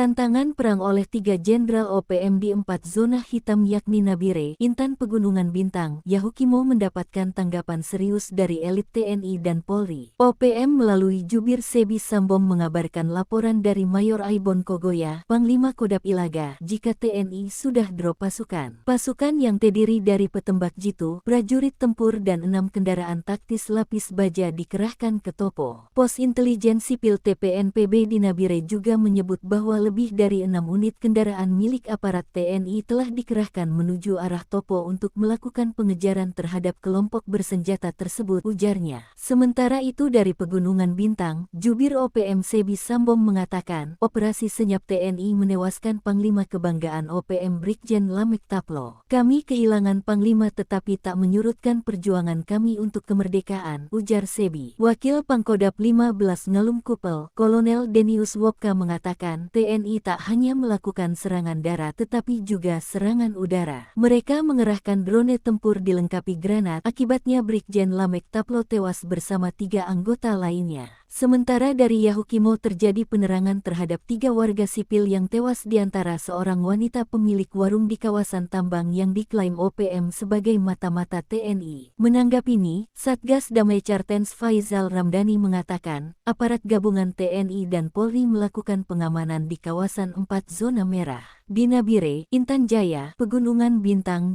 Tantangan perang oleh 3 Jenderal OPM di 4 zona hitam yakni Nabire, Intan Pegunungan Bintang, Yahukimo mendapatkan tanggapan serius dari elit TNI dan Polri. OPM melalui jubir Sebi Sambom mengabarkan laporan dari Mayor Aibon Kogoya, Panglima Kodam Ilaga, jika TNI sudah drop pasukan. Pasukan yang terdiri dari petembak jitu, prajurit tempur dan 6 kendaraan taktis lapis baja dikerahkan ke Topo. Pos Intelijen Sipil TPNPB di Nabire juga menyebut bahwa lebih dari 6 unit kendaraan milik aparat TNI telah dikerahkan menuju arah Topo untuk melakukan pengejaran terhadap kelompok bersenjata tersebut, ujarnya. Sementara itu dari Pegunungan Bintang, jubir OPM Sebi Sambom mengatakan, operasi senyap TNI menewaskan Panglima Kebanggaan OPM Brigjen Lamek Taplo. Kami kehilangan Panglima tetapi tak menyurutkan perjuangan kami untuk kemerdekaan, ujar Sebi. Wakil Pangkodam 15 Ngalum Kupel, Kolonel Denius Wopka mengatakan, TNI tak hanya melakukan serangan darat tetapi juga serangan udara. Mereka mengerahkan drone tempur dilengkapi granat, akibatnya Brigjen Lamek Taplo tewas bersama 3 anggota lainnya. Sementara dari Yahukimo terjadi penerangan terhadap 3 warga sipil yang tewas diantara seorang wanita pemilik warung di kawasan tambang yang diklaim OPM sebagai mata-mata TNI. Menanggapi ini, Satgas Damai Cartens Faizal Ramdhani mengatakan, aparat gabungan TNI dan Polri melakukan pengamanan di kawasan 4 zona merah. Di Nabire, Intan Jaya, Pegunungan Bintang,